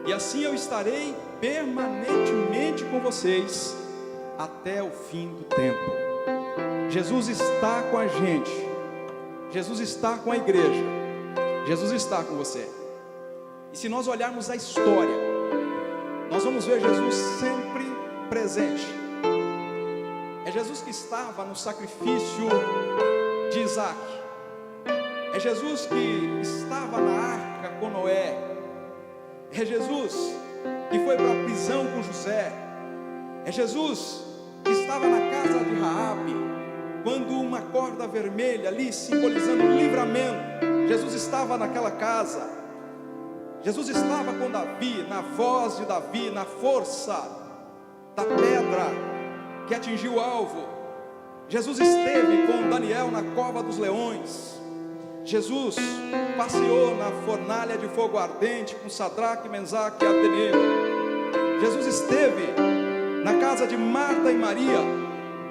e assim eu estarei permanentemente com vocês até o fim do tempo. Jesus está com a gente, Jesus está com a igreja, Jesus está com você. E se nós olharmos a história, nós vamos ver Jesus sempre presente. É Jesus que estava no sacrifício de Isaac, é Jesus que estava na arca com Noé, é Jesus que foi para a prisão com José, é Jesus que estava na casa de Raabe, quando uma corda vermelha ali simbolizando o livramento, Jesus estava naquela casa. Jesus estava com Davi, na voz de Davi, na força da pedra que atingiu o alvo. Jesus esteve com Daniel na cova dos leões. Jesus passeou na fornalha de fogo ardente com Sadraque, Mesaque e Abdenego. Jesus esteve na casa de Marta e Maria,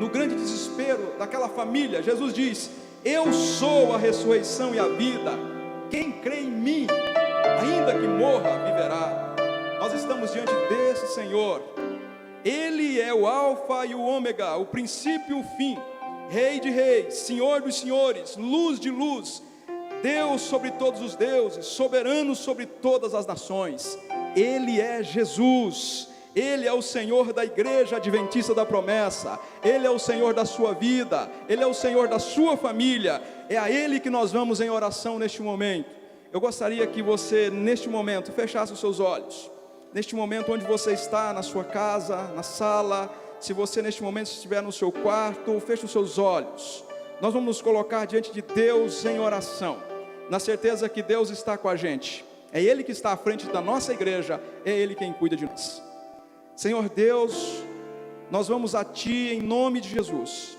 no grande desespero daquela família. Jesus diz: eu sou a ressurreição e a vida, quem crê em mim, ainda que morra, viverá. Nós estamos diante desse Senhor. Ele é o alfa e o ômega, o princípio e o fim, Rei de reis, Senhor dos senhores, luz de luz, Deus sobre todos os deuses, soberano sobre todas as nações. Ele é Jesus. Ele é o Senhor da igreja adventista da promessa. Ele é o Senhor da sua vida. Ele é o Senhor da sua família. É a Ele que nós vamos em oração neste momento. Eu gostaria que você, neste momento, fechasse os seus olhos. Neste momento onde você está, na sua casa, na sala, se você neste momento estiver no seu quarto, feche os seus olhos. Nós vamos nos colocar diante de Deus em oração, na certeza que Deus está com a gente. É Ele que está à frente da nossa igreja, é Ele quem cuida de nós. Senhor Deus, nós vamos a Ti em nome de Jesus.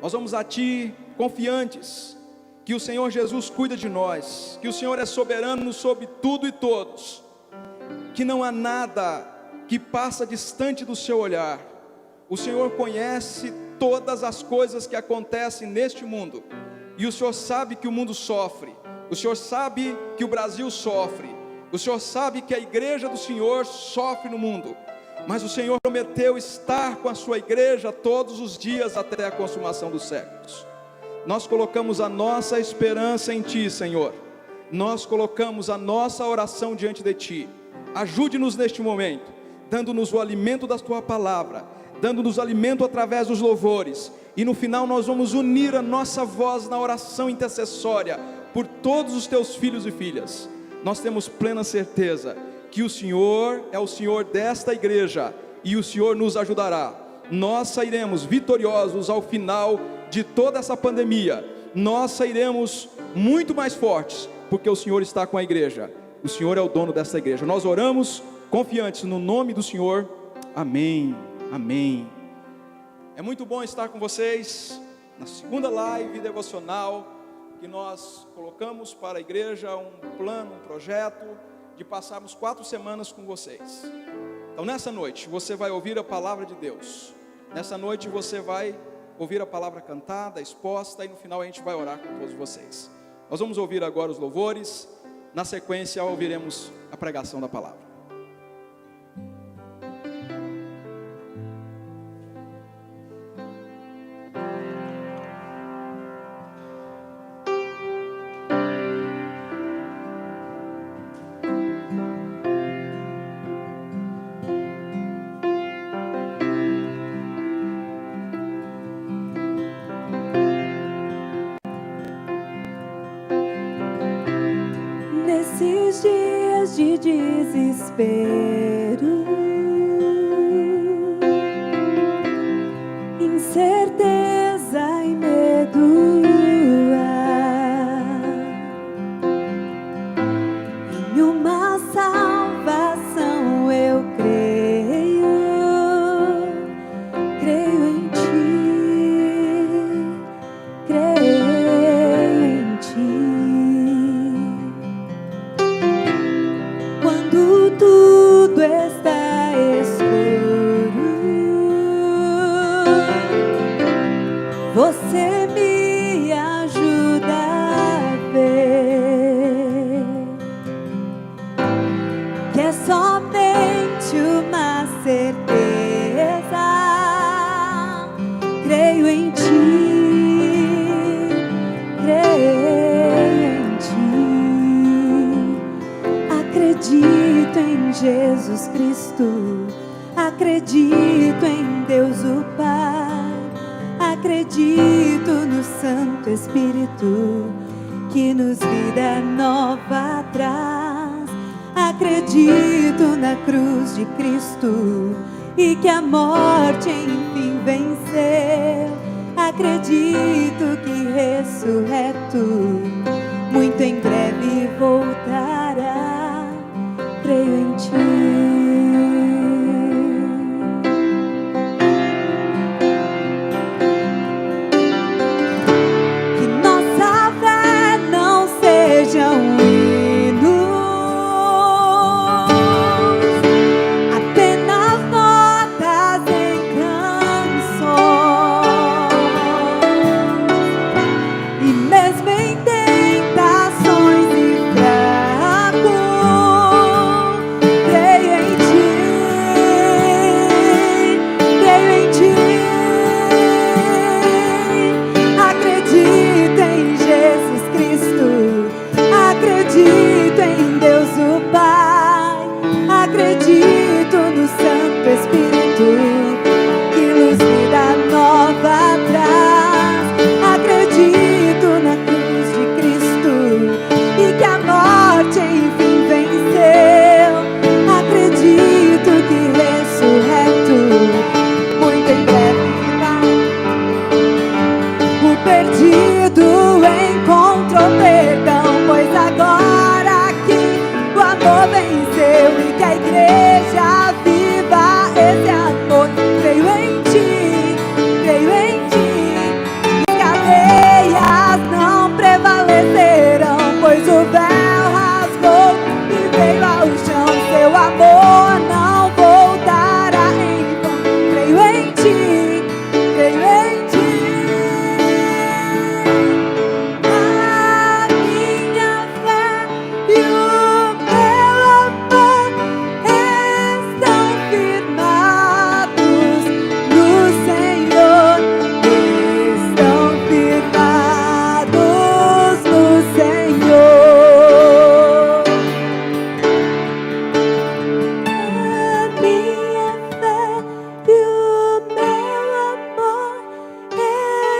Nós vamos a Ti confiantes que o Senhor Jesus cuida de nós, que o Senhor é soberano sobre tudo e todos, que não há nada que passa distante do seu olhar. O Senhor conhece todas as coisas que acontecem neste mundo, e o Senhor sabe que o mundo sofre, o Senhor sabe que o Brasil sofre, o Senhor sabe que a igreja do Senhor sofre no mundo, mas o Senhor prometeu estar com a sua igreja todos os dias até a consumação dos séculos. Nós colocamos a nossa esperança em Ti, Senhor. Nós colocamos a nossa oração diante de Ti. Ajude-nos neste momento, dando-nos o alimento da Tua palavra, dando-nos alimento através dos louvores, e no final nós vamos unir a nossa voz na oração intercessória por todos os Teus filhos e filhas. Nós temos plena certeza que o Senhor é o Senhor desta igreja, e o Senhor nos ajudará. Nós sairemos vitoriosos ao final de toda essa pandemia. Nós sairemos muito mais fortes, porque o Senhor está com a igreja. O Senhor é o dono dessa igreja. Nós oramos confiantes no nome do Senhor. Amém, amém. É muito bom estar com vocês na segunda live devocional que nós colocamos para a igreja, um plano, um projeto de passarmos 4 semanas com vocês. Então nessa noite você vai ouvir a palavra de Deus. Nessa noite você vai ouvir a palavra cantada, exposta, e no final a gente vai orar com todos vocês. Nós vamos ouvir agora os louvores. Na sequência ouviremos a pregação da palavra. Nesses dias de desespero, incerteza e medo, em uma salvação eu creio em Ti, creio em Ti. Quando tudo está escuro, você me ajuda a ver que Acredito em Jesus Cristo, acredito em Deus o Pai, acredito no Santo Espírito que nos vida nova traz. Acredito na cruz de Cristo e que a morte enfim venceu. Acredito que ressurreto muito em breve voltará. Creio em Ti. Que nossa fé não seja hino, apenas notas em canções, e mesmo em tentações e fracos, creio em Ti, creio em Ti. Acredito em Jesus Cristo, acredito em Deus o Pai, acredito no Santo Espírito que nos vida nova traz. Acredito na cruz de Cristo e que a morte enfim venceu. Acredito que ressurreto muito em breve vai. O perdido encontrou perdão, pois agora que o amor venceu e que a igreja viva esse amor. Creio em Ti, creio em Ti. As cadeias não prevalecerão, pois o véu rasgou e veio ao chão. Seu amor não voltará em vão. Creio em Ti, creio em Ti. A minha fé e o meu amor estão firmados no Senhor, estão firmados no Senhor. A minha fé e o meu amor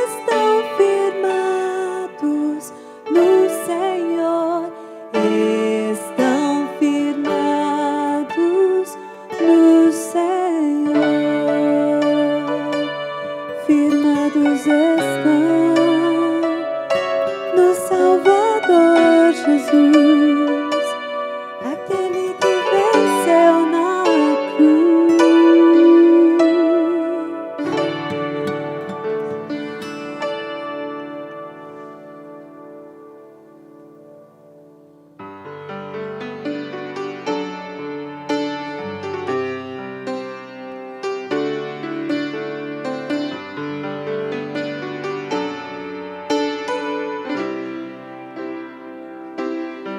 estão firmados no Senhor, estão firmados no Senhor. Firmados estão no Salvador Jesus, aquele que venceu na cruz.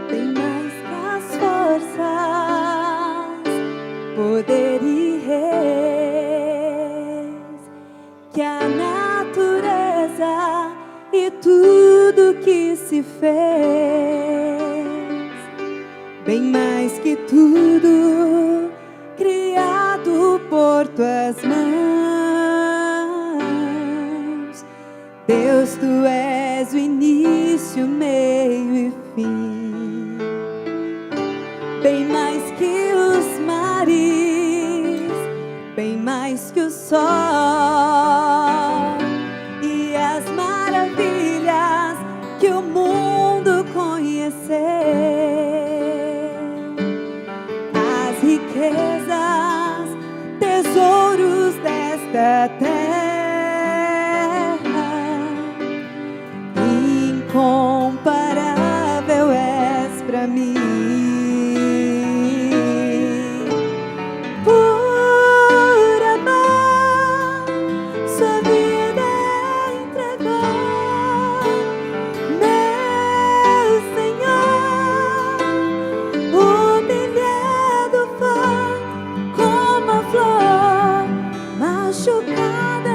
Tem mais que as forças, poder e reis, que a natureza e tudo que se fez, bem mais que tudo criado por Tuas mãos. Deus, Tu és o início, meio e fim, bem mais que os mares, bem mais que o sol e as maravilhas que o mundo conheceu. As riquezas, tesouros desta terra, incomparável és pra mim. Por amor, sua vida entregou, meu Senhor. Humilhado foi como a flor, machucada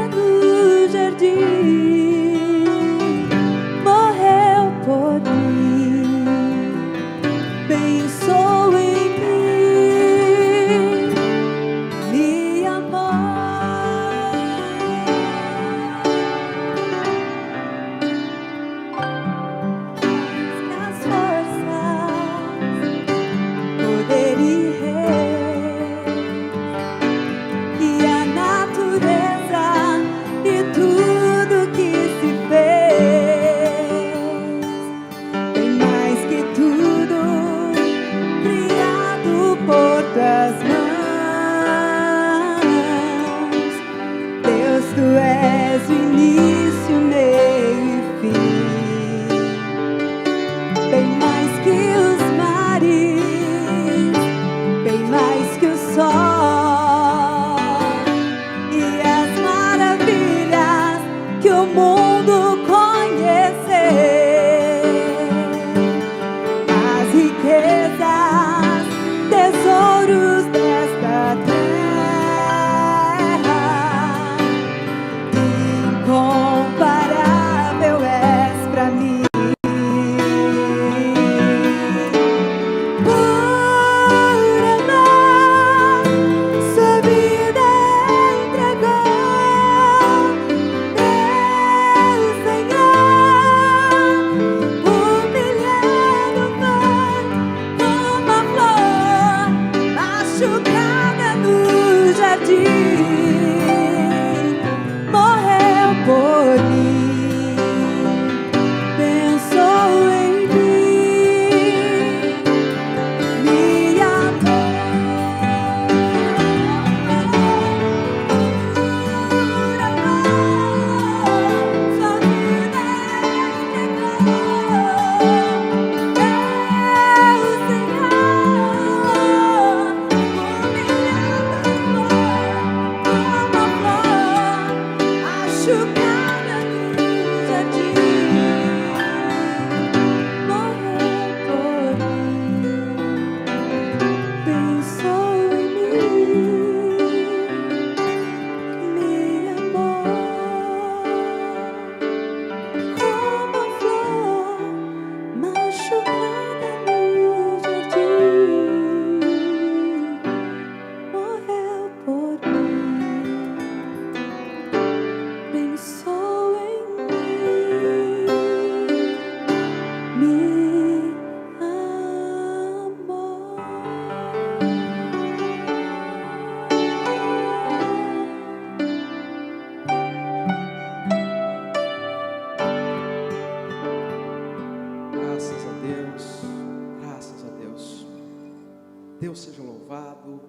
Deus seja louvado,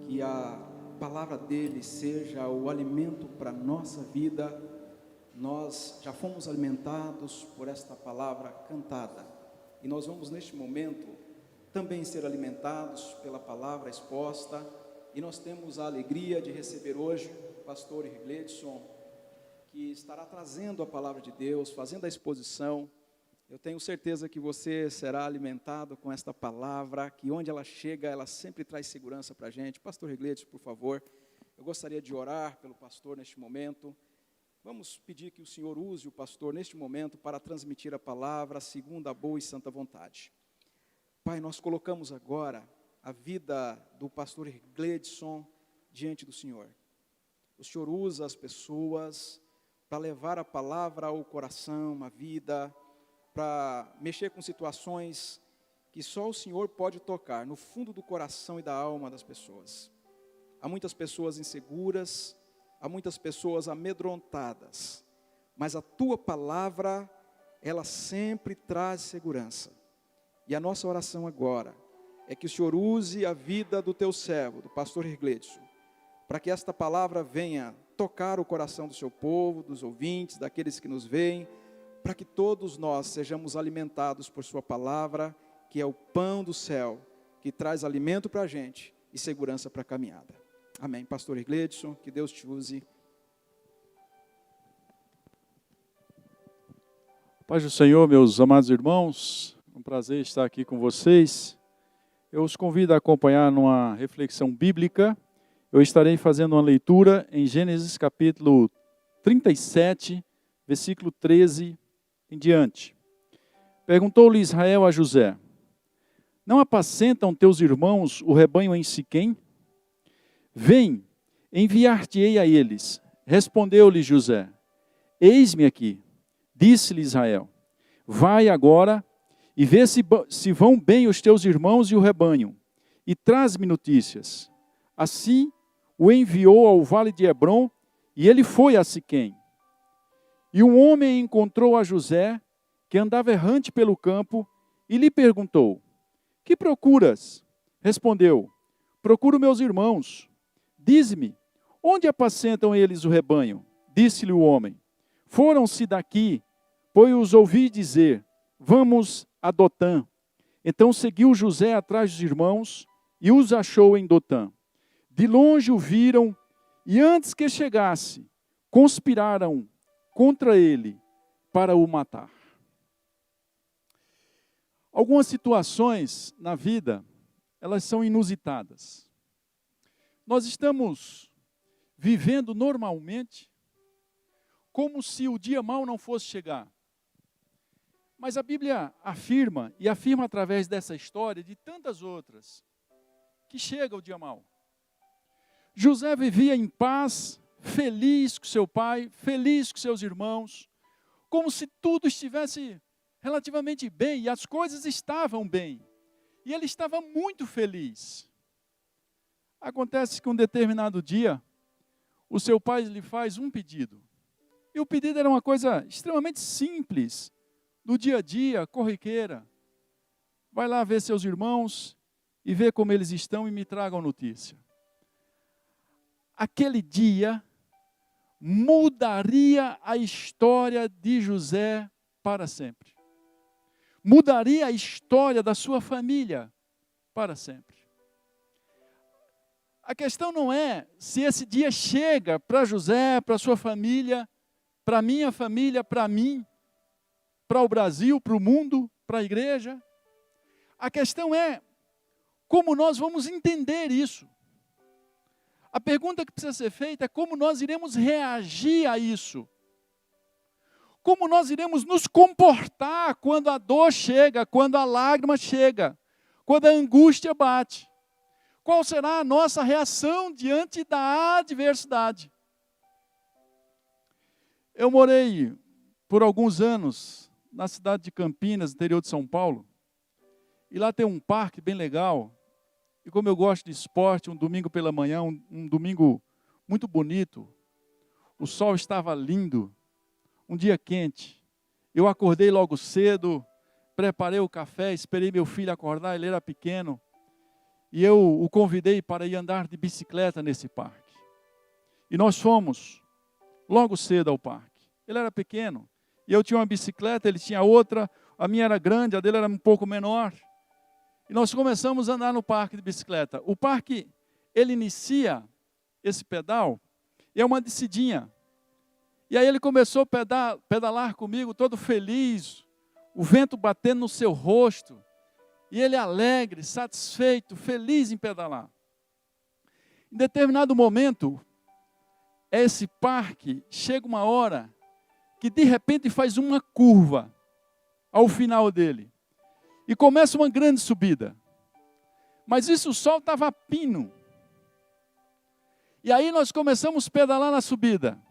que a palavra dele seja o alimento para a nossa vida. Nós já fomos alimentados por esta palavra cantada, e nós vamos neste momento também ser alimentados pela palavra exposta, e nós temos a alegria de receber hoje o pastor Gledson, que estará trazendo a palavra de Deus, fazendo a exposição. Eu tenho certeza que você será alimentado com esta palavra, que onde ela chega, ela sempre traz segurança para a gente. Pastor Gledson, por favor, eu gostaria de orar pelo pastor neste momento. Vamos pedir que o Senhor use o pastor neste momento para transmitir a palavra segundo a boa e santa vontade. Pai, nós colocamos agora a vida do pastor Gledson diante do Senhor. O Senhor usa as pessoas para levar a palavra ao coração, à vida, para mexer com situações que só o Senhor pode tocar no fundo do coração e da alma das pessoas. Há muitas pessoas inseguras, há muitas pessoas amedrontadas, mas a tua palavra, ela sempre traz segurança. E a nossa oração agora é que o Senhor use a vida do teu servo, do pastor Gledson, para que esta palavra venha tocar o coração do seu povo, dos ouvintes, daqueles que nos veem, para que todos nós sejamos alimentados por sua palavra, que é o pão do céu, que traz alimento para a gente e segurança para a caminhada. Amém. Pastor Gledson, que Deus te use. Paz do Senhor, meus amados irmãos, é um prazer estar aqui com vocês. Eu os convido a acompanhar numa reflexão bíblica. Eu estarei fazendo uma leitura em Gênesis capítulo 37, versículo 13 em diante. Perguntou-lhe Israel a José: não apacentam teus irmãos o rebanho em Siquém? Vem, enviar-te-ei a eles. Respondeu-lhe José: eis-me aqui. Disse-lhe Israel: vai agora e vê se vão bem os teus irmãos e o rebanho, e traz-me notícias. Assim o enviou ao vale de Hebrom, e ele foi a Siquém. E um homem encontrou a José, que andava errante pelo campo, e lhe perguntou: que procuras? Respondeu: procuro meus irmãos. Dize-me, onde apacentam eles o rebanho? Disse-lhe o homem: foram-se daqui, pois os ouvi dizer: vamos a Dotã. Então seguiu José atrás dos irmãos, e os achou em Dotã. De longe o viram, e antes que chegasse, conspiraram contra ele para o matar. Algumas situações na vida, elas são inusitadas. Nós estamos vivendo normalmente, como se o dia mau não fosse chegar. Mas a Bíblia afirma, e afirma através dessa história, de tantas outras, que chega o dia mau. José vivia em paz, feliz com seu pai, feliz com seus irmãos, como se tudo estivesse relativamente bem, e as coisas estavam bem. E ele estava muito feliz. Acontece que um determinado dia, o seu pai lhe faz um pedido. E o pedido era uma coisa extremamente simples, do dia a dia, corriqueira. Vai lá ver seus irmãos e ver como eles estão e me tragam notícia. Aquele dia mudaria a história de José para sempre. Mudaria a história da sua família para sempre. A questão não é se esse dia chega para José, para sua família, para minha família, para mim, para o Brasil, para o mundo, para a igreja. A questão é como nós vamos entender isso. A pergunta que precisa ser feita é como nós iremos reagir a isso. Como nós iremos nos comportar quando a dor chega, quando a lágrima chega, quando a angústia bate. Qual será a nossa reação diante da adversidade? Eu morei por alguns anos na cidade de Campinas, interior de São Paulo, e lá tem um parque bem legal. E como eu gosto de esporte, um domingo pela manhã, um domingo muito bonito, o sol estava lindo, um dia quente. Eu acordei logo cedo, preparei o café, esperei meu filho acordar, ele era pequeno. e eu o convidei para ir andar de bicicleta nesse parque. E nós fomos logo cedo ao parque. Ele era pequeno, e eu tinha uma bicicleta, ele tinha outra, a minha era grande, a dele era um pouco menor. E nós começamos a andar no parque de bicicleta. O parque, ele inicia esse pedal, e é uma descidinha. E aí ele começou a pedalar comigo, todo feliz, o vento batendo no seu rosto, e ele alegre, satisfeito, feliz em pedalar. Em determinado momento, esse parque chega uma hora que de repente faz uma curva ao final dele. E começa uma grande subida. Mas isso o sol estava a pino. E aí nós começamos a pedalar na subida.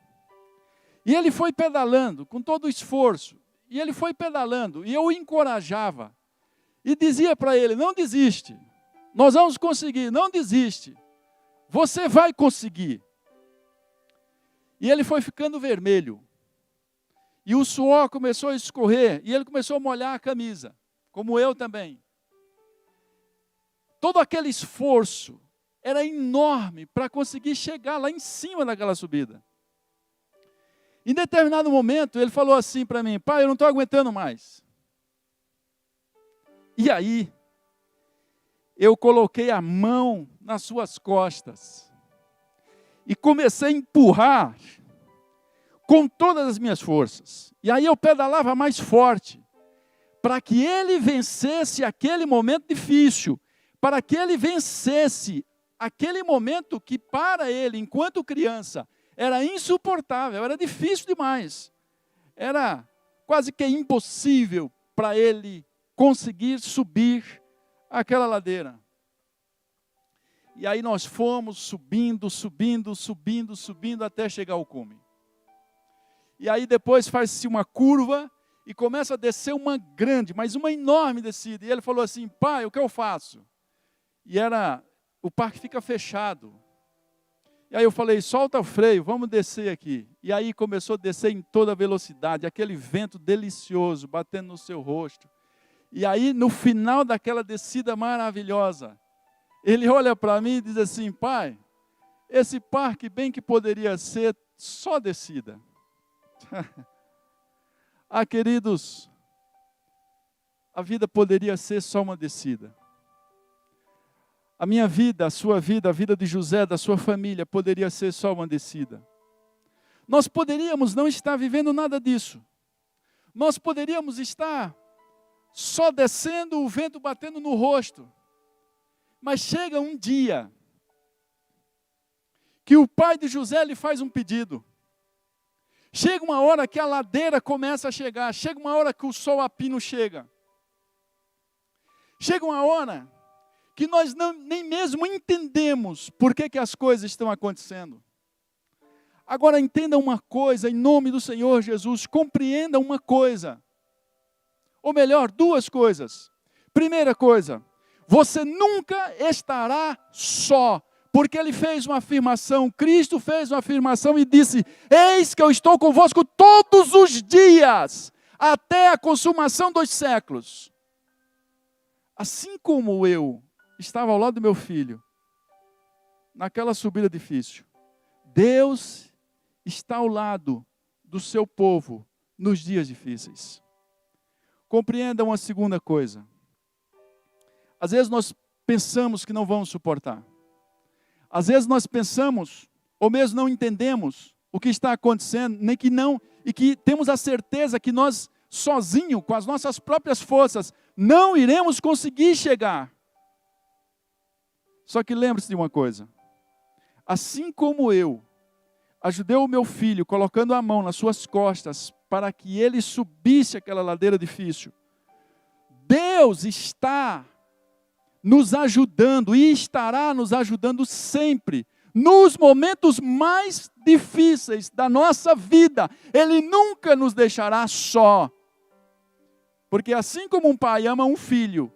E ele foi pedalando com todo o esforço. E ele foi pedalando. E eu o encorajava. E dizia para ele, não desiste. Nós vamos conseguir, não desiste. Você vai conseguir. E ele foi ficando vermelho. E o suor começou a escorrer. E ele começou a molhar a camisa. Como eu também. Todo aquele esforço era enorme para conseguir chegar lá em cima daquela subida. Em determinado momento, ele falou assim para mim, pai, eu não estou aguentando mais. E aí, eu coloquei a mão nas suas costas e comecei a empurrar com todas as minhas forças. E aí eu pedalava mais forte, para que ele vencesse aquele momento difícil, para que ele vencesse aquele momento que para ele, enquanto criança, era insuportável, era difícil demais. Era quase que impossível para ele conseguir subir aquela ladeira. E aí nós fomos subindo, até chegar ao cume. E aí depois faz-se uma curva e começa a descer uma grande, mas uma enorme descida. E ele falou assim, pai, o que eu faço? E o parque fica fechado. E aí eu falei, solta o freio, vamos descer aqui. E aí começou a descer em toda velocidade, aquele vento delicioso batendo no seu rosto. E aí no final daquela descida maravilhosa, ele olha para mim e diz assim, pai, esse parque bem que poderia ser só descida. Ah, queridos, a vida poderia ser só uma descida. A minha vida, a sua vida, a vida de José, da sua família, poderia ser só uma descida. Nós poderíamos não estar vivendo nada disso. Nós poderíamos estar só descendo, o vento batendo no rosto. Mas chega um dia que o pai de José lhe faz um pedido. Chega uma hora que a ladeira começa a chegar. Chega uma hora que o sol a pino chega. Chega uma hora que nós nem mesmo entendemos por que as coisas estão acontecendo. Agora entenda uma coisa, em nome do Senhor Jesus, compreenda uma coisa. Ou melhor, duas coisas. Primeira coisa, você nunca estará só. Porque ele fez uma afirmação, Cristo fez uma afirmação e disse, eis que eu estou convosco todos os dias, até a consumação dos séculos. Assim como eu estava ao lado do meu filho, naquela subida difícil, Deus está ao lado do seu povo nos dias difíceis. Compreenda uma segunda coisa. Às vezes nós pensamos que não vamos suportar. Às vezes nós pensamos, ou mesmo não entendemos o que está acontecendo, e que temos a certeza que nós, sozinhos, com as nossas próprias forças, não iremos conseguir chegar. Só que lembre-se de uma coisa, assim como eu ajudei o meu filho, colocando a mão nas suas costas, para que ele subisse aquela ladeira difícil, Deus está nos ajudando e estará nos ajudando sempre, nos momentos mais difíceis da nossa vida. Ele nunca nos deixará só. Porque assim como um pai ama um filho,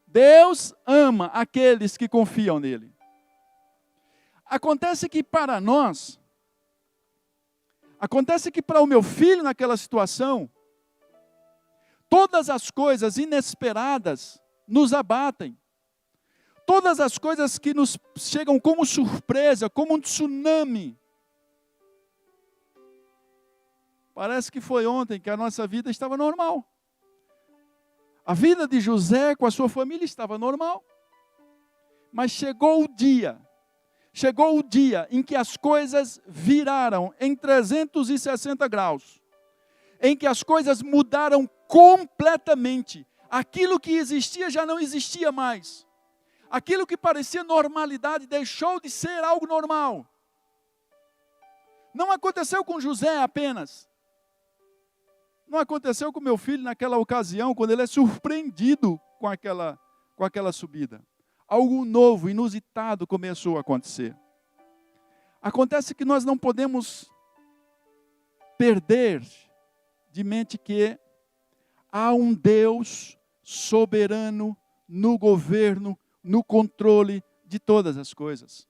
Deus ama aqueles que confiam nele. Acontece que para o meu filho naquela situação, todas as coisas inesperadas nos abatem. todas as coisas que nos chegam como surpresa, como um tsunami. Parece que foi ontem que a nossa vida estava normal. A vida de José com a sua família estava normal. Mas chegou o dia em que as coisas viraram em 360 graus. Em que as coisas mudaram completamente. Aquilo que existia já não existia mais. Aquilo que parecia normalidade deixou de ser algo normal. Não aconteceu com José apenas. Não aconteceu com meu filho naquela ocasião, quando ele é surpreendido com aquela subida. Algo novo, inusitado começou a acontecer. Acontece que nós não podemos perder de mente que há um Deus soberano no governo, no controle de todas as coisas.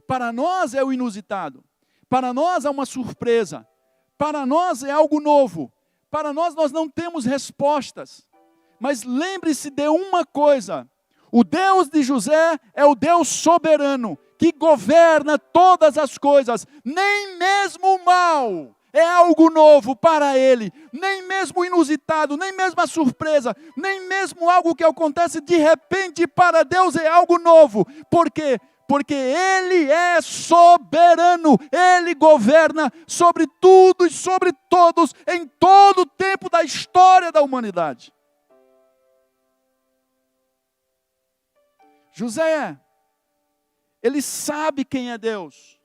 Para nós é o inusitado. Para nós é uma surpresa. Para nós é algo novo. Para nós não temos respostas. Mas lembre-se de uma coisa. O Deus de José é o Deus soberano, que governa todas as coisas. Nem mesmo o mal é algo novo para Ele. Nem mesmo inusitado, nem mesmo a surpresa, nem mesmo algo que acontece de repente para Deus é algo novo. Por quê? Porque Ele é soberano, Ele governa sobre tudo e sobre todos, em todo o tempo da história da humanidade. José, ele sabe quem é Deus.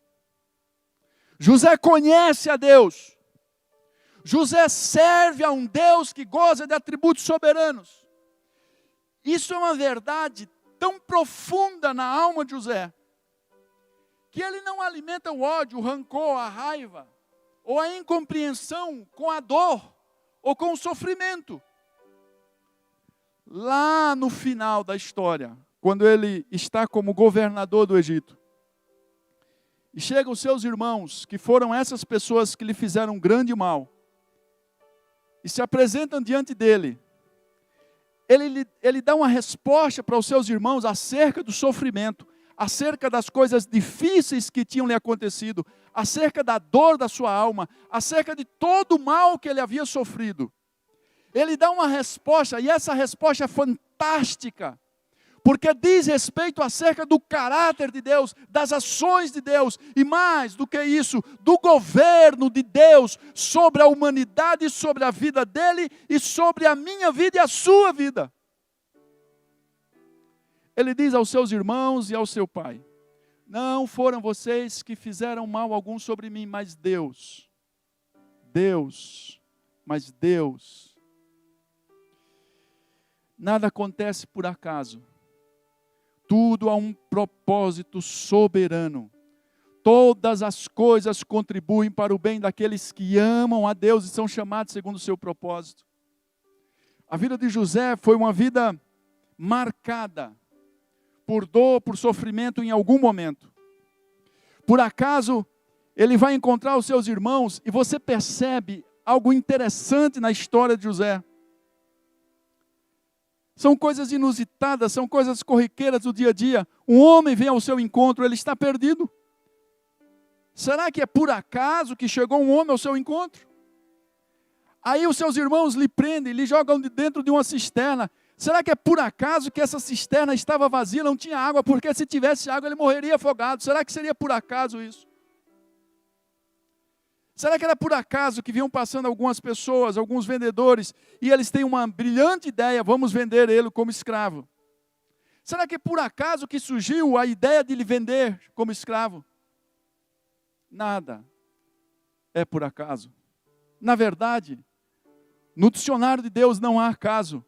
José conhece a Deus. José serve a um Deus que goza de atributos soberanos. Isso é uma verdade tão profunda na alma de José, que ele não alimenta o ódio, o rancor, a raiva, ou a incompreensão com a dor, ou com o sofrimento. Lá no final da história, quando ele está como governador do Egito, e chegam os seus irmãos, que foram essas pessoas que lhe fizeram um grande mal, e se apresentam diante dele, ele dá uma resposta para os seus irmãos acerca do sofrimento, acerca das coisas difíceis que tinham lhe acontecido, acerca da dor da sua alma, acerca de todo o mal que ele havia sofrido. Ele dá uma resposta, e essa resposta é fantástica, porque diz respeito acerca do caráter de Deus, das ações de Deus, e mais do que isso, do governo de Deus sobre a humanidade, sobre a vida dele, e sobre a minha vida e a sua vida. Ele diz aos seus irmãos e ao seu pai: não foram vocês que fizeram mal algum sobre mim, mas Deus. Mas Deus. Nada acontece por acaso. Tudo há um propósito soberano. Todas as coisas contribuem para o bem daqueles que amam a Deus e são chamados segundo o seu propósito. A vida de José foi uma vida marcada por dor, por sofrimento em algum momento. Por acaso, ele vai encontrar os seus irmãos e você percebe algo interessante na história de José. São coisas inusitadas, são coisas corriqueiras do dia a dia. Um homem vem ao seu encontro, ele está perdido. Será que é por acaso que chegou um homem ao seu encontro? Aí os seus irmãos lhe prendem, lhe jogam dentro de uma cisterna. Será que é por acaso que essa cisterna estava vazia, não tinha água? Porque se tivesse água ele morreria afogado. Será que seria por acaso isso? Será que era por acaso que vinham passando algumas pessoas, alguns vendedores, e eles têm uma brilhante ideia, vamos vender ele como escravo? Será que é por acaso que surgiu a ideia de lhe vender como escravo? Nada é por acaso. Na verdade, no dicionário de Deus não há acaso.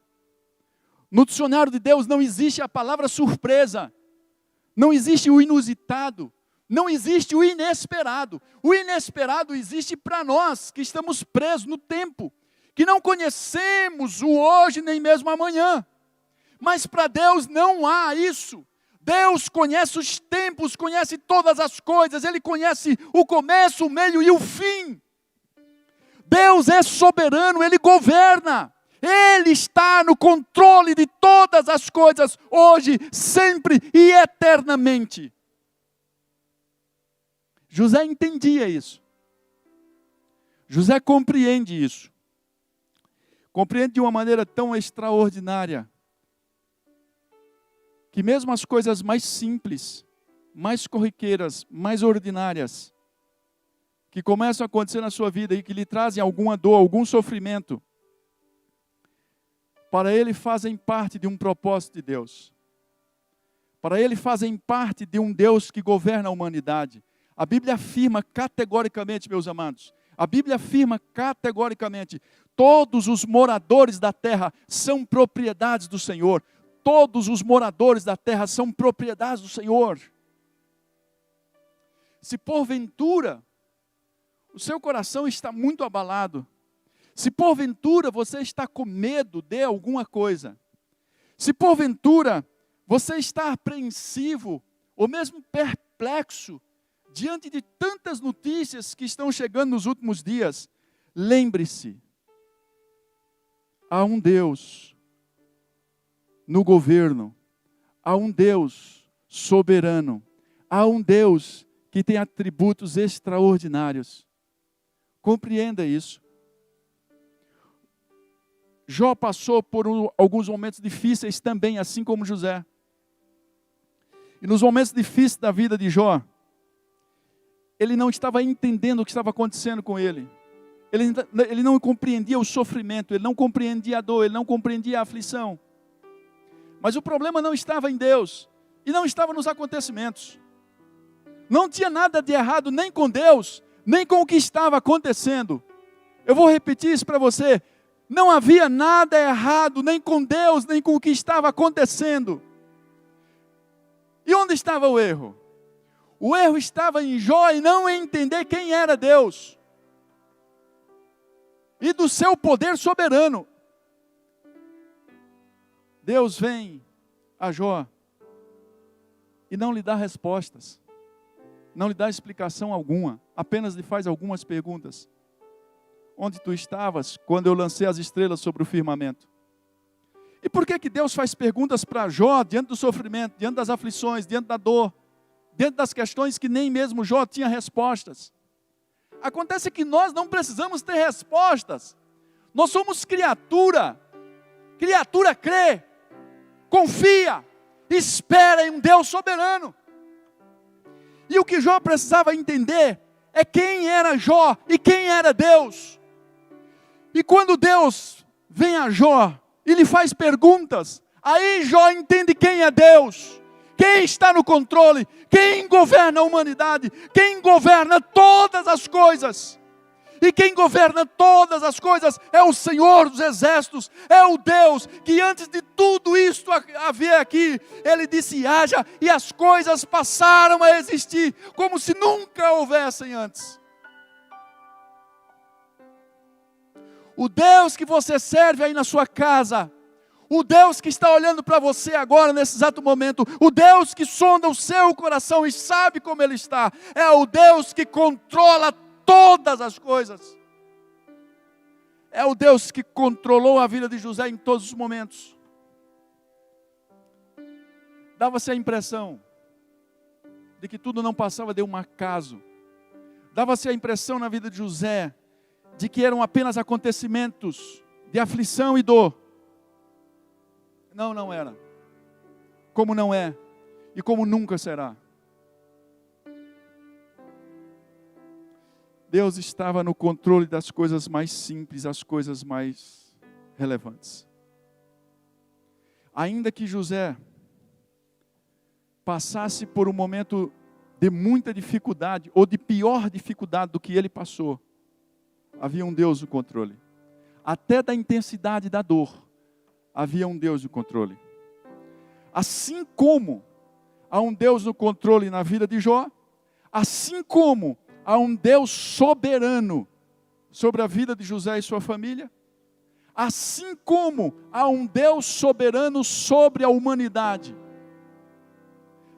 No dicionário de Deus não existe a palavra surpresa. Não existe o inusitado. Não existe o inesperado. O inesperado existe para nós, que estamos presos no tempo, que não conhecemos o hoje nem mesmo amanhã. Mas para Deus não há isso. Deus conhece os tempos, conhece todas as coisas, Ele conhece o começo, o meio e o fim. Deus é soberano, Ele governa. Ele está no controle de todas as coisas, hoje, sempre e eternamente. José entendia isso. José compreende isso. Compreende de uma maneira tão extraordinária, que mesmo as coisas mais simples, mais corriqueiras, mais ordinárias, que começam a acontecer na sua vida e que lhe trazem alguma dor, algum sofrimento, para ele fazem parte de um propósito de Deus. Para ele fazem parte de um Deus que governa a humanidade. A Bíblia afirma categoricamente, meus amados, a Bíblia afirma categoricamente, todos os moradores da terra são propriedades do Senhor. Todos os moradores da terra são propriedades do Senhor. Se porventura o seu coração está muito abalado, se porventura você está com medo de alguma coisa, se porventura você está apreensivo ou mesmo perplexo diante de tantas notícias que estão chegando nos últimos dias, lembre-se, há um Deus no governo, há um Deus soberano, há um Deus que tem atributos extraordinários. Compreenda isso. Jó passou por alguns momentos difíceis também, assim como José. E nos momentos difíceis da vida de Jó, ele não estava entendendo o que estava acontecendo com ele. Ele não compreendia o sofrimento, ele não compreendia a dor, ele não compreendia a aflição. Mas o problema não estava em Deus, e não estava nos acontecimentos. Não tinha nada de errado nem com Deus, nem com o que estava acontecendo. Eu vou repetir isso para você. Não havia nada errado, nem com Deus, nem com o que estava acontecendo. E onde estava o erro? O erro estava em Jó e não em entender quem era Deus. E do seu poder soberano. Deus vem a Jó e não lhe dá respostas. Não lhe dá explicação alguma. Apenas lhe faz algumas perguntas. Onde tu estavas quando eu lancei as estrelas sobre o firmamento? E por que Deus faz perguntas para Jó diante do sofrimento, diante das aflições, diante da dor, diante das questões que nem mesmo Jó tinha respostas? Acontece que nós não precisamos ter respostas. Nós somos criatura. Criatura crê, confia, espera em um Deus soberano. E o que Jó precisava entender é quem era Jó e quem era Deus. E quando Deus vem a Jó e lhe faz perguntas, aí Jó entende quem é Deus, quem está no controle, quem governa a humanidade, quem governa todas as coisas. E quem governa todas as coisas é o Senhor dos Exércitos, é o Deus que antes de tudo isto haver aqui, Ele disse haja, e as coisas passaram a existir, como se nunca houvessem antes. O Deus que você serve aí na sua casa, o Deus que está olhando para você agora, nesse exato momento, o Deus que sonda o seu coração e sabe como Ele está, é o Deus que controla todas as coisas. É o Deus que controlou a vida de José em todos os momentos. Dava-se a impressão de que tudo não passava de um acaso. Dava-se a impressão na vida de José de que eram apenas acontecimentos de aflição e dor. Não, não era. Como não é e como nunca será. Deus estava no controle das coisas mais simples, as coisas mais relevantes. Ainda que José passasse por um momento de muita dificuldade, ou de pior dificuldade do que ele passou, havia um Deus no controle. Até da intensidade da dor, havia um Deus no controle. Assim como há um Deus no controle na vida de Jó, assim como há um Deus soberano sobre a vida de José e sua família, assim como há um Deus soberano sobre a humanidade.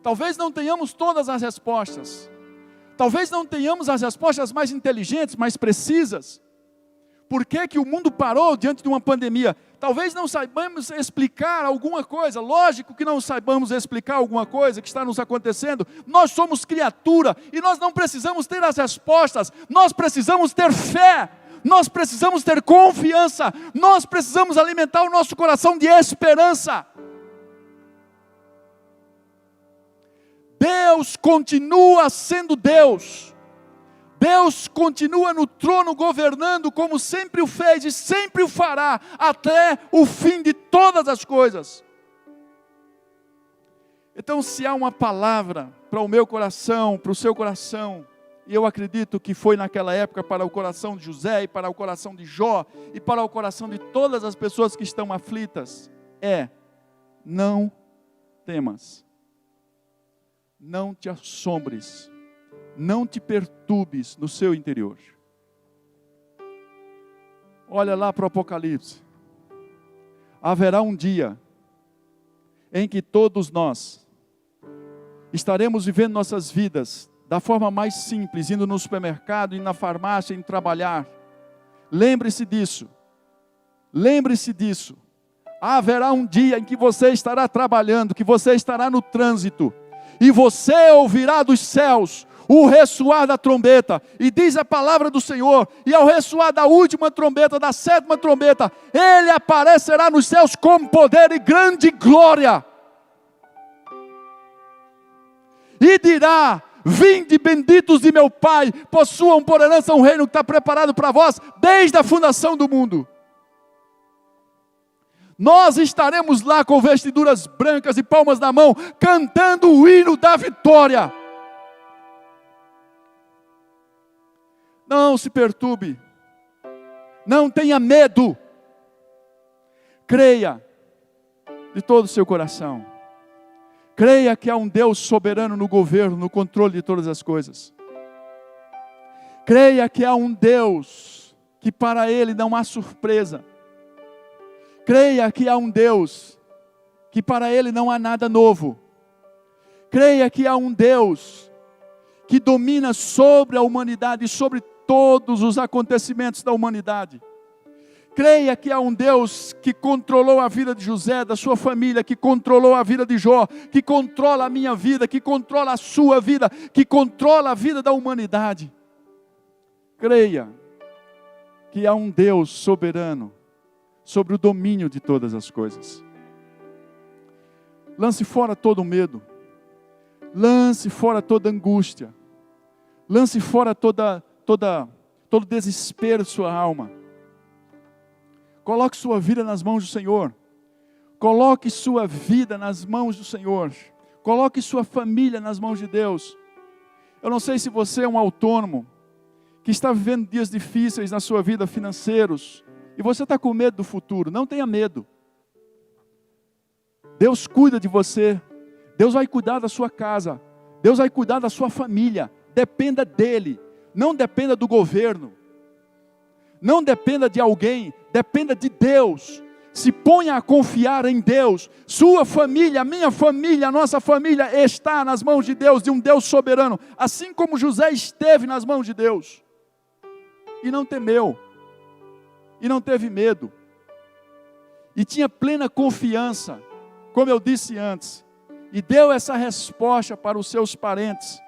Talvez não tenhamos todas as respostas, talvez não tenhamos as respostas mais inteligentes, mais precisas. Por que que o mundo parou diante de uma pandemia? Talvez não saibamos explicar alguma coisa, lógico que não saibamos explicar alguma coisa que está nos acontecendo. Nós somos criatura e nós não precisamos ter as respostas, nós precisamos ter fé, nós precisamos ter confiança, nós precisamos alimentar o nosso coração de esperança. Deus continua sendo Deus. Deus continua no trono governando como sempre o fez e sempre o fará até o fim de todas as coisas. Então, se há uma palavra para o meu coração, para o seu coração, e eu acredito que foi naquela época para o coração de José e para o coração de Jó e para o coração de todas as pessoas que estão aflitas, não temas. Não te assombres, não te perturbes no seu interior. Olha lá para o Apocalipse. Haverá um dia em que todos nós estaremos vivendo nossas vidas da forma mais simples, indo no supermercado, indo na farmácia, indo trabalhar. Lembre-se disso. Lembre-se disso. Haverá um dia em que você estará trabalhando, que você estará no trânsito, e você ouvirá dos céus o ressoar da trombeta, e diz a palavra do Senhor, e ao ressoar da última trombeta, da sétima trombeta, Ele aparecerá nos céus com poder e grande glória, e dirá: vinde benditos de meu Pai, possuam por herança um reino que está preparado para vós, desde a fundação do mundo. Nós estaremos lá com vestiduras brancas e palmas na mão, cantando o hino da vitória. Não se perturbe, não tenha medo, creia de todo o seu coração, creia que há um Deus soberano no governo, no controle de todas as coisas, creia que há um Deus que para Ele não há surpresa, creia que há um Deus que para Ele não há nada novo, creia que há um Deus que domina sobre a humanidade e sobre todos os acontecimentos da humanidade. Creia que há um Deus que controlou a vida de José, da sua família, que controlou a vida de Jó, que controla a minha vida, que controla a sua vida, que controla a vida da humanidade. Creia que há um Deus soberano sobre o domínio de todas as coisas. Lance fora todo o medo, lance fora toda angústia, lance fora todo desespero de sua alma. Coloque sua vida nas mãos do Senhor. Coloque sua vida nas mãos do Senhor. Coloque sua família nas mãos de Deus. Eu não sei se você é um autônomo que está vivendo dias difíceis na sua vida, financeiros, e você está com medo do futuro. Não tenha medo. Deus cuida de você. Deus vai cuidar da sua casa. Deus vai cuidar da sua família. Dependa dEle. Não dependa do governo. Não dependa de alguém. Dependa de Deus. Se ponha a confiar em Deus. Sua família, minha família, a nossa família está nas mãos de Deus, de um Deus soberano. Assim como José esteve nas mãos de Deus. E não temeu. E não teve medo. E tinha plena confiança, como eu disse antes. E deu essa resposta para os seus parentes,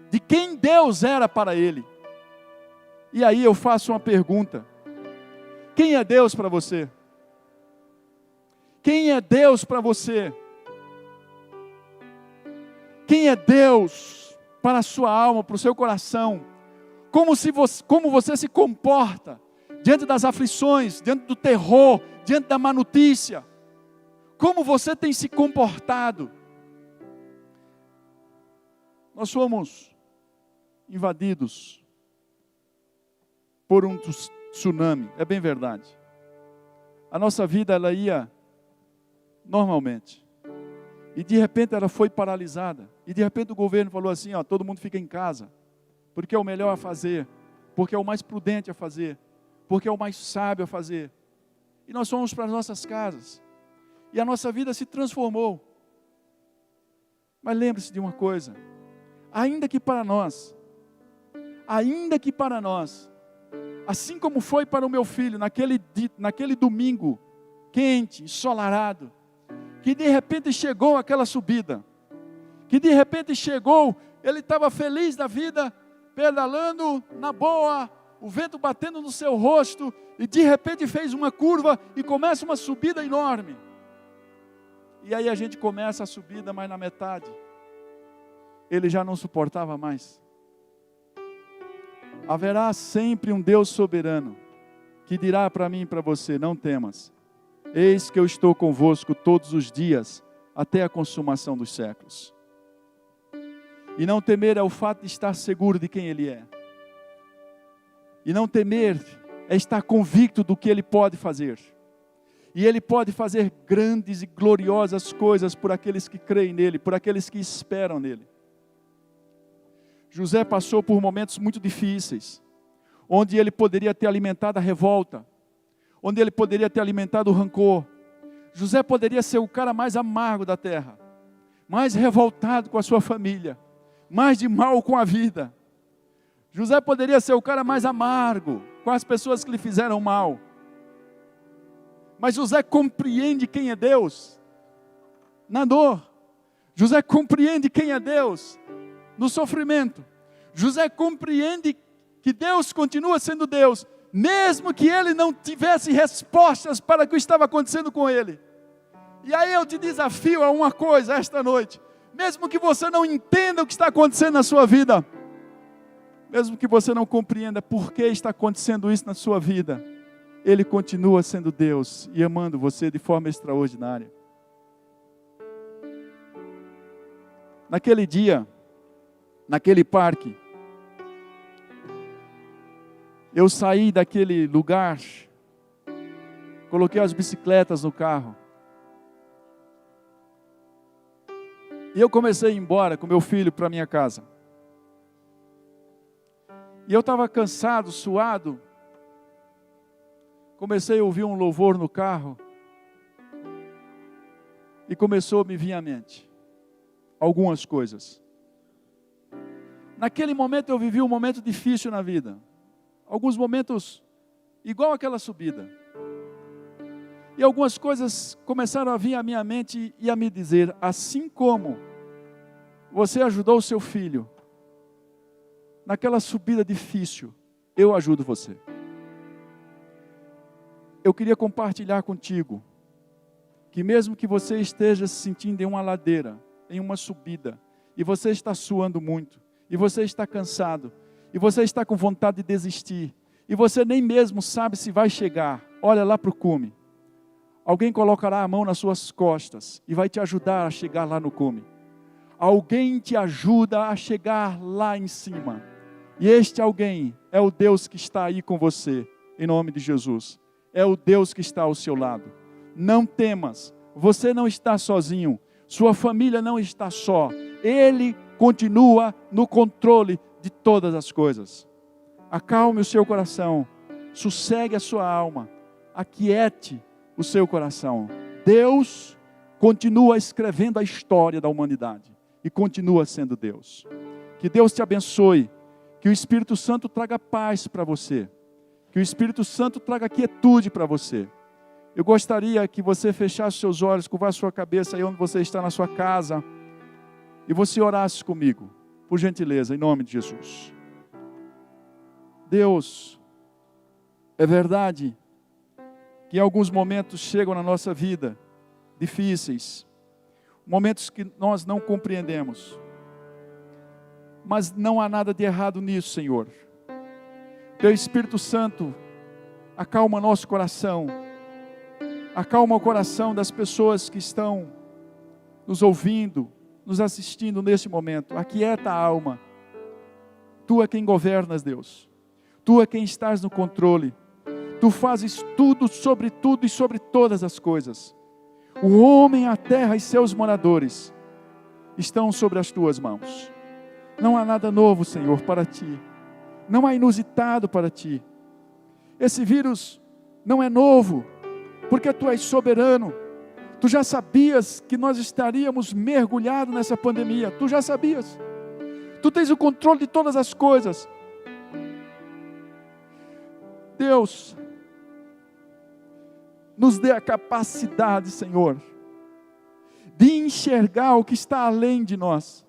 de quem Deus era para ele. E aí eu faço uma pergunta: quem é Deus para você? Quem é Deus para você? Quem é Deus para a sua alma, para o seu coração? Como você se comporta diante das aflições, diante do terror, diante da má notícia? Como você tem se comportado? Nós fomos invadidos por um tsunami, é bem verdade. A nossa vida, ela ia normalmente. E de repente ela foi paralisada. E de repente o governo falou assim, todo mundo fica em casa. Porque é o melhor a fazer. Porque é o mais prudente a fazer. Porque é o mais sábio a fazer. E nós fomos para as nossas casas. E a nossa vida se transformou. Mas lembre-se de uma coisa. Ainda que para nós, Assim como foi para o meu filho, naquele domingo quente, ensolarado, que de repente chegou aquela subida, que de repente chegou, ele estava feliz da vida, pedalando na boa, o vento batendo no seu rosto, e de repente fez uma curva e começa uma subida enorme. E aí a gente começa a subida, mas na metade, ele já não suportava mais. Haverá sempre um Deus soberano, que dirá para mim e para você: não temas, eis que eu estou convosco todos os dias, até a consumação dos séculos. E não temer é o fato de estar seguro de quem Ele é. E não temer é estar convicto do que Ele pode fazer. E Ele pode fazer grandes e gloriosas coisas por aqueles que creem nele, por aqueles que esperam nele. José passou por momentos muito difíceis, onde ele poderia ter alimentado a revolta, onde ele poderia ter alimentado o rancor. José poderia ser o cara mais amargo da terra, mais revoltado com a sua família, mais de mal com a vida. José poderia ser o cara mais amargo com as pessoas que lhe fizeram mal. Mas José compreende quem é Deus na dor. José compreende quem é Deus no sofrimento. José compreende que Deus continua sendo Deus, mesmo que ele não tivesse respostas para o que estava acontecendo com ele. E aí eu te desafio a uma coisa esta noite: mesmo que você não entenda o que está acontecendo na sua vida, mesmo que você não compreenda por que está acontecendo isso na sua vida, Ele continua sendo Deus e amando você de forma extraordinária. Naquele dia, naquele parque, eu saí daquele lugar, coloquei as bicicletas no carro, e eu comecei a ir embora com meu filho para minha casa. E eu estava cansado, suado. Comecei a ouvir um louvor no carro. E começou a me vir à mente algumas coisas. Naquele momento eu vivi um momento difícil na vida. Alguns momentos igual aquela subida. E algumas coisas começaram a vir à minha mente e a me dizer: assim como você ajudou o seu filho naquela subida difícil, eu ajudo você. Eu queria compartilhar contigo que mesmo que você esteja se sentindo em uma ladeira, em uma subida, e você está suando muito, e você está cansado, e você está com vontade de desistir, e você nem mesmo sabe se vai chegar, olha lá para o cume. Alguém colocará a mão nas suas costas e vai te ajudar a chegar lá no cume. Alguém te ajuda a chegar lá em cima. E este alguém é o Deus que está aí com você, em nome de Jesus. É o Deus que está ao seu lado. Não temas, você não está sozinho, sua família não está só. Ele continua no controle de todas as coisas. Acalme o seu coração, sossegue a sua alma, aquiete o seu coração. Deus continua escrevendo a história da humanidade e continua sendo Deus. Que Deus te abençoe. Que o Espírito Santo traga paz para você. Que o Espírito Santo traga quietude para você. Eu gostaria que você fechasse seus olhos, curvasse sua cabeça aí onde você está na sua casa, e você orasse comigo, por gentileza, em nome de Jesus. Deus, é verdade que alguns momentos chegam na nossa vida difíceis, momentos que nós não compreendemos. Mas não há nada de errado nisso, Senhor. Teu Espírito Santo acalma nosso coração, acalma o coração das pessoas que estão nos ouvindo, nos assistindo neste momento. Aquieta a alma. Tu é quem governas, Deus. Tu é quem estás no controle. Tu fazes tudo e sobre todas as coisas. O homem, a terra e seus moradores estão sobre as tuas mãos. Não há nada novo, Senhor, para ti. Não há inusitado para ti. Esse vírus não é novo, porque tu és soberano. Tu já sabias que nós estaríamos mergulhados nessa pandemia. Tu já sabias. Tu tens o controle de todas as coisas. Deus, nos dê a capacidade, Senhor, de enxergar o que está além de nós,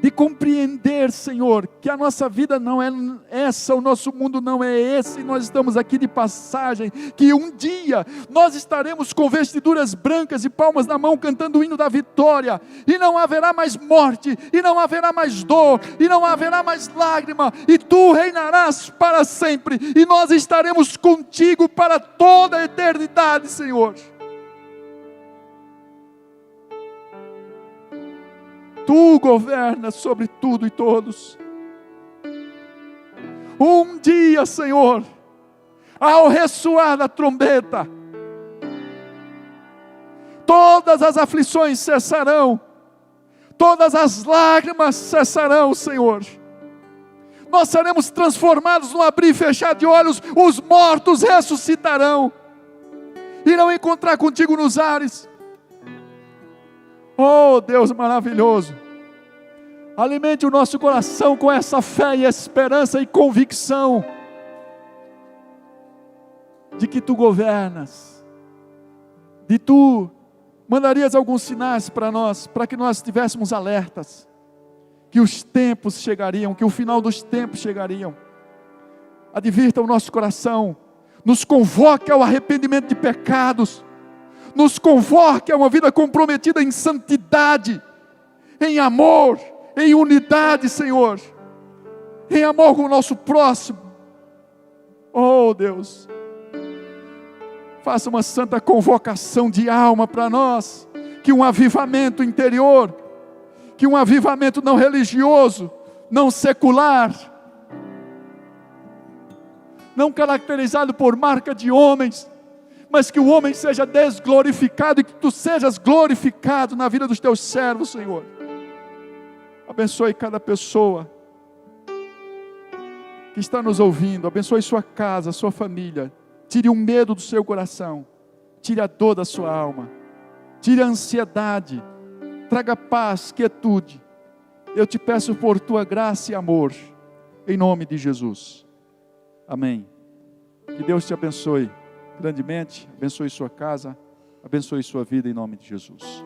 de compreender, Senhor, que a nossa vida não é essa, o nosso mundo não é esse, nós estamos aqui de passagem, que um dia nós estaremos com vestiduras brancas e palmas na mão, cantando o hino da vitória, e não haverá mais morte, e não haverá mais dor, e não haverá mais lágrima, e Tu reinarás para sempre, e nós estaremos contigo para toda a eternidade, Senhor. Tu governas sobre tudo e todos. Um dia, Senhor, ao ressoar da trombeta, todas as aflições cessarão, todas as lágrimas cessarão, Senhor. Nós seremos transformados num abrir e fechar de olhos, os mortos ressuscitarão, irão encontrar contigo nos ares. Oh Deus maravilhoso, alimente o nosso coração com essa fé e esperança e convicção de que Tu governas, de Tu mandarias alguns sinais para nós, para que nós estivéssemos alertas, que os tempos chegariam, que o final dos tempos chegariam. Advirta o nosso coração, nos convoque ao arrependimento de pecados, nos convoque a uma vida comprometida em santidade, em amor, em unidade, Senhor, em amor com o nosso próximo. Oh Deus, faça uma santa convocação de alma para nós, que um avivamento interior, que um avivamento não religioso, não secular, não caracterizado por marca de homens, mas que o homem seja desglorificado e que Tu sejas glorificado na vida dos Teus servos, Senhor. Abençoe cada pessoa que está nos ouvindo, abençoe sua casa, sua família, tire o medo do seu coração, tire a dor da sua alma, tire a ansiedade, traga paz, quietude. Eu Te peço por Tua graça e amor, em nome de Jesus. Amém. Que Deus te abençoe grandemente, abençoe sua casa, abençoe sua vida em nome de Jesus.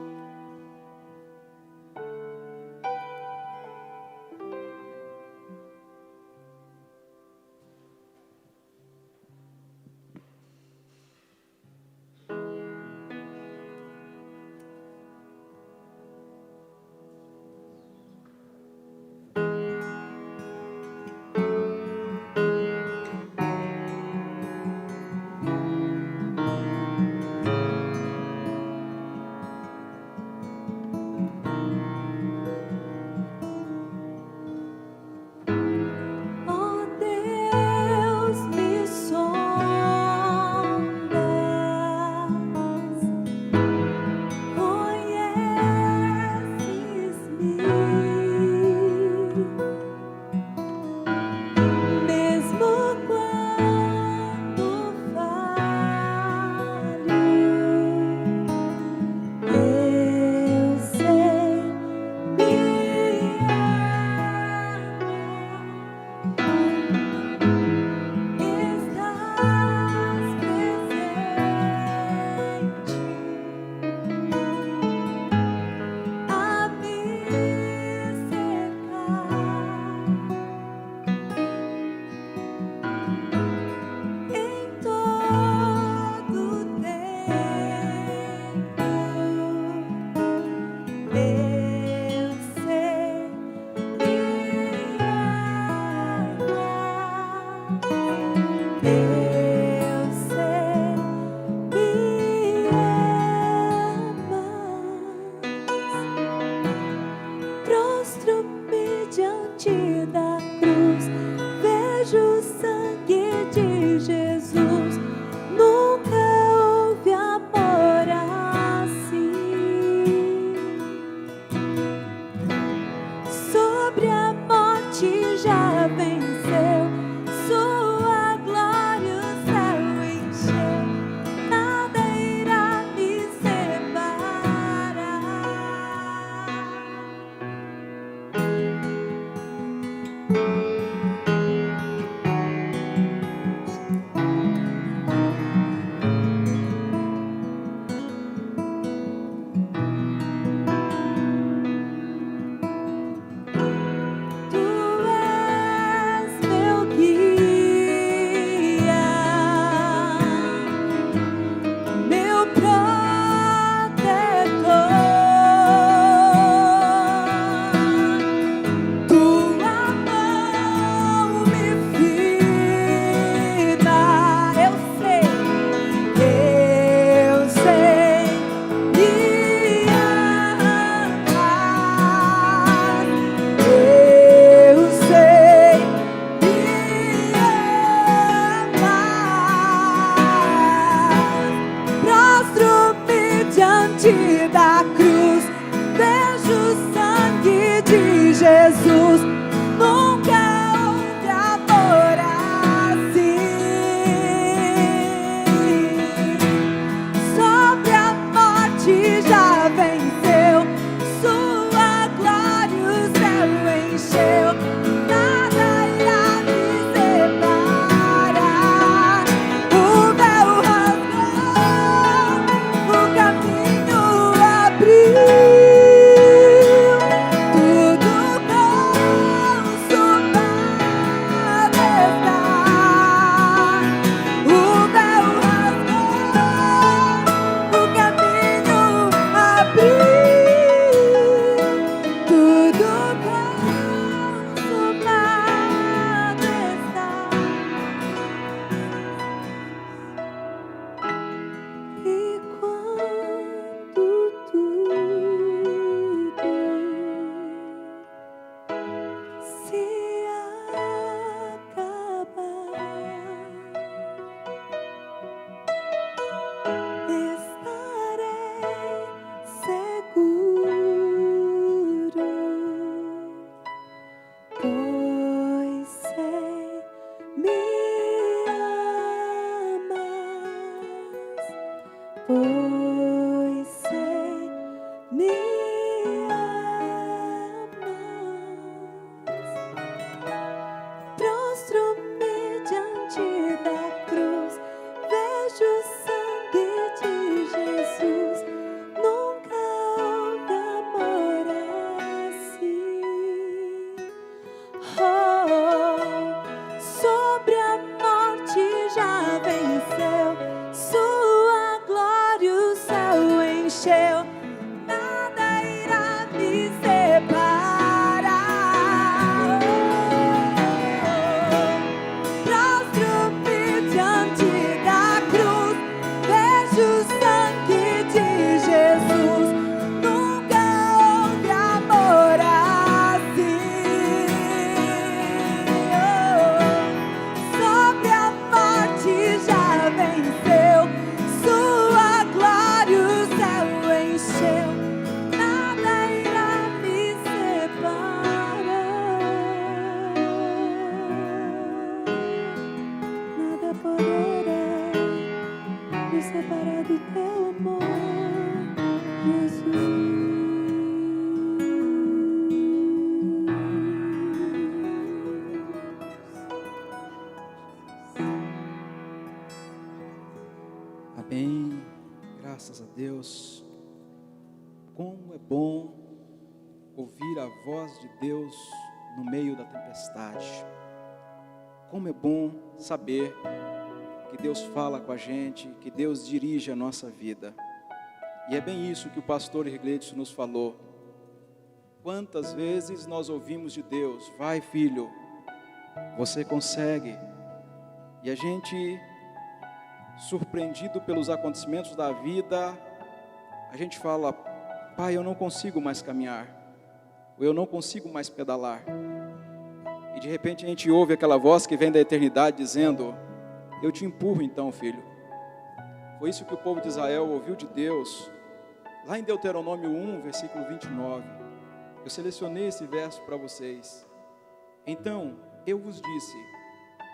ouvir a voz de Deus no meio da tempestade. Como é bom saber que Deus fala com a gente, que Deus dirige a nossa vida. E é bem isso que o pastor Irgledson nos falou. Quantas vezes nós ouvimos de Deus: vai, filho, você consegue. E a gente, surpreendido pelos acontecimentos da vida, a gente fala: pai, eu não consigo mais caminhar, ou eu não consigo mais pedalar. E de repente a gente ouve aquela voz que vem da eternidade dizendo: eu te empurro então, filho. Foi isso que o povo de Israel ouviu de Deus, lá em Deuteronômio 1, versículo 29. Eu selecionei esse verso para vocês. Então, eu vos disse: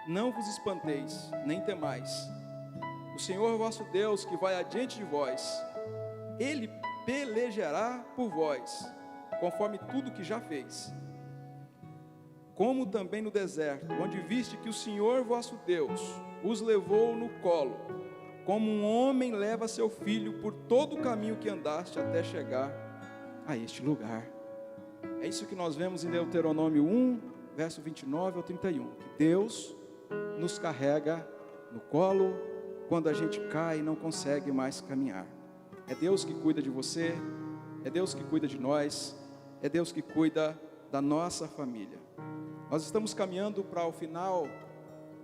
não vos espanteis, nem temais. O Senhor vosso Deus, que vai adiante de vós, Ele pelejará por vós, conforme tudo que já fez. Como também no deserto, onde viste que o Senhor vosso Deus os levou no colo, como um homem leva seu filho por todo o caminho que andaste até chegar a este lugar. É isso que nós vemos em Deuteronômio 1, verso 29 ao 31, que Deus nos carrega no colo quando a gente cai e não consegue mais caminhar. É Deus que cuida de você, é Deus que cuida de nós, é Deus que cuida da nossa família. Nós estamos caminhando para o final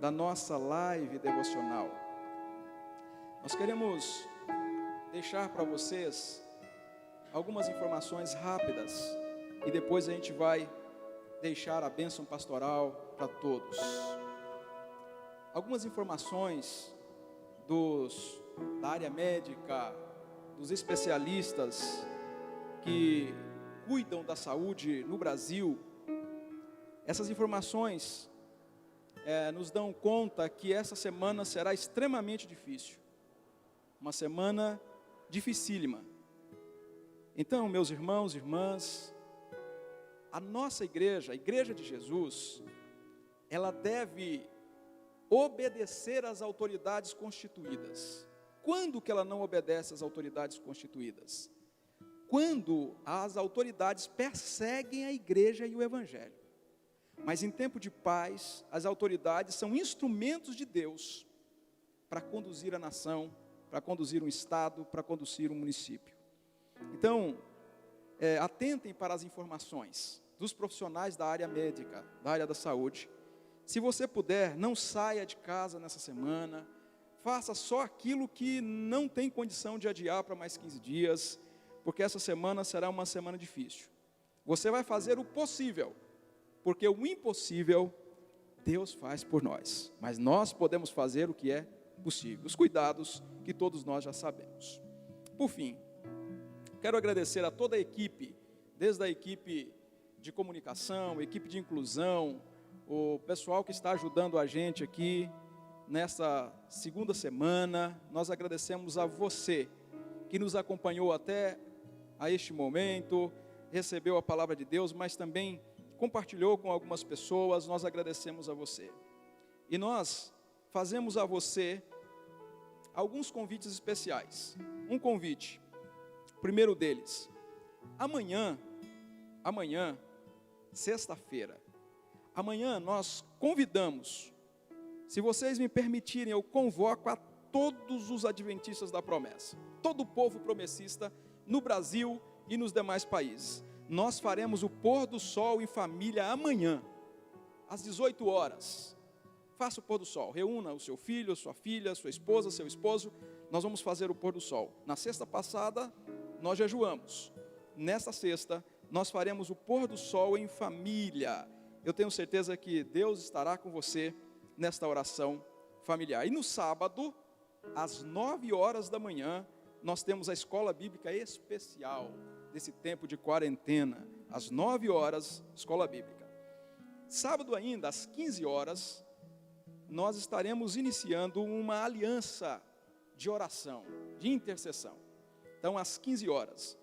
da nossa live devocional. Nós queremos deixar para vocês algumas informações rápidas e depois a gente vai deixar a bênção pastoral para todos. Algumas informações da área médica, dos especialistas que cuidam da saúde no Brasil. Essas informações nos dão conta que essa semana será extremamente difícil. Uma semana dificílima. Então, meus irmãos e irmãs, a nossa igreja, a Igreja de Jesus, ela deve obedecer às autoridades constituídas. Quando que ela não obedece às autoridades constituídas? Quando as autoridades perseguem a igreja e o evangelho. Mas em tempo de paz, as autoridades são instrumentos de Deus para conduzir a nação, para conduzir um estado, para conduzir um município. Então, atentem para as informações dos profissionais da área médica, da área da saúde. Se você puder, não saia de casa nessa semana, faça só aquilo que não tem condição de adiar para mais 15 dias, porque essa semana será uma semana difícil. Você vai fazer o possível, porque o impossível Deus faz por nós, mas nós podemos fazer o que é possível, os cuidados que todos nós já sabemos. Por fim, quero agradecer a toda a equipe, desde a equipe de comunicação, equipe de inclusão, o pessoal que está ajudando a gente aqui nessa segunda semana. Nós agradecemos a você que nos acompanhou até a este momento, recebeu a palavra de Deus, mas também compartilhou com algumas pessoas. Nós agradecemos a você. E nós fazemos a você alguns convites especiais. Um convite, o primeiro deles, amanhã, sexta-feira, amanhã nós convidamos, se vocês me permitirem, eu convoco a todos os adventistas da promessa, todo o povo promessista no Brasil e nos demais países. Nós faremos o pôr do sol em família amanhã, às 18 horas. Faça o pôr do sol, reúna o seu filho, sua filha, sua esposa, seu esposo. Nós vamos fazer o pôr do sol. Na sexta passada, nós jejuamos. Nesta sexta, nós faremos o pôr do sol em família. Eu tenho certeza que Deus estará com você nesta oração familiar. E no sábado, às 9 horas da manhã, nós temos a escola bíblica especial desse tempo de quarentena. Às 9 horas, escola bíblica. Sábado ainda, às 15 horas, nós estaremos iniciando uma aliança de oração, de intercessão. Então, às 15 horas,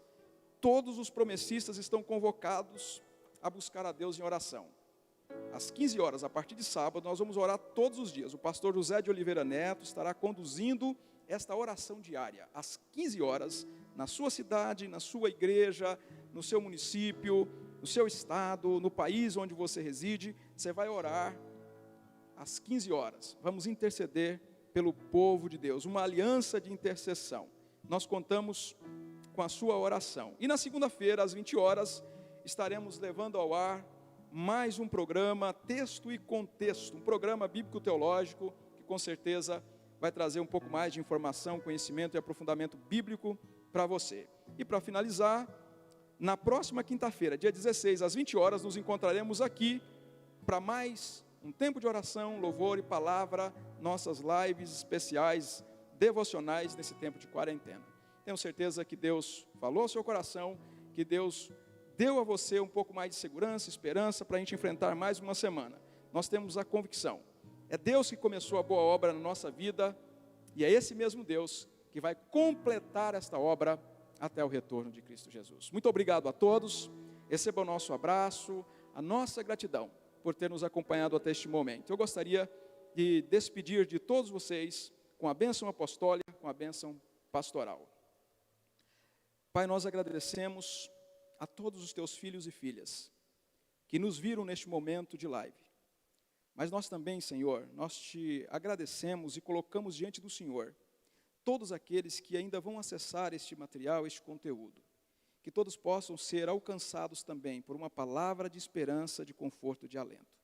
todos os promessistas estão convocados a buscar a Deus em oração. Às 15 horas, a partir de sábado, nós vamos orar todos os dias. O pastor José de Oliveira Neto estará conduzindo esta oração diária. Às 15 horas, na sua cidade, na sua igreja, no seu município, no seu estado, no país onde você reside, você vai orar às 15 horas. Vamos interceder pelo povo de Deus, uma aliança de intercessão. Nós contamos com a sua oração. E na segunda-feira, às 20 horas, estaremos levando ao ar mais um programa Texto e Contexto, um programa bíblico-teológico que com certeza vai trazer um pouco mais de informação, conhecimento e aprofundamento bíblico para você. E para finalizar, na próxima quinta-feira, dia 16, às 20 horas, nos encontraremos aqui para mais um tempo de oração, louvor e palavra, nossas lives especiais, devocionais nesse tempo de quarentena. Tenho certeza que Deus falou ao seu coração, que Deus deu a você um pouco mais de segurança, esperança para a gente enfrentar mais uma semana. Nós temos a convicção, é Deus que começou a boa obra na nossa vida, e é esse mesmo Deus que vai completar esta obra até o retorno de Cristo Jesus. Muito obrigado a todos, receba o nosso abraço, a nossa gratidão por ter nos acompanhado até este momento. Eu gostaria de despedir de todos vocês com a bênção apostólica, com a bênção pastoral. Pai, nós agradecemos a todos os teus filhos e filhas que nos viram neste momento de live. Mas nós também, Senhor, nós te agradecemos e colocamos diante do Senhor todos aqueles que ainda vão acessar este material, este conteúdo. Que todos possam ser alcançados também por uma palavra de esperança, de conforto, de alento.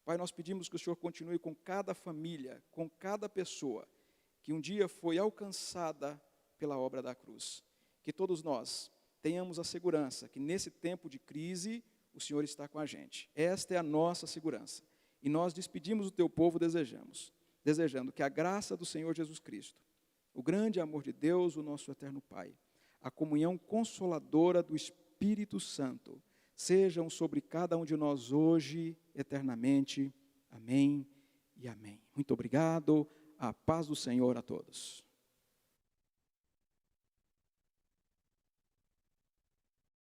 Pai, nós pedimos que o Senhor continue com cada família, com cada pessoa que um dia foi alcançada pela obra da cruz. Que todos nós tenhamos a segurança que nesse tempo de crise o Senhor está com a gente. Esta é a nossa segurança. E nós despedimos o teu povo desejando que a graça do Senhor Jesus Cristo, o grande amor de Deus, o nosso eterno Pai, a comunhão consoladora do Espírito Santo, sejam sobre cada um de nós hoje, eternamente. Amém e amém. Muito obrigado. A paz do Senhor a todos.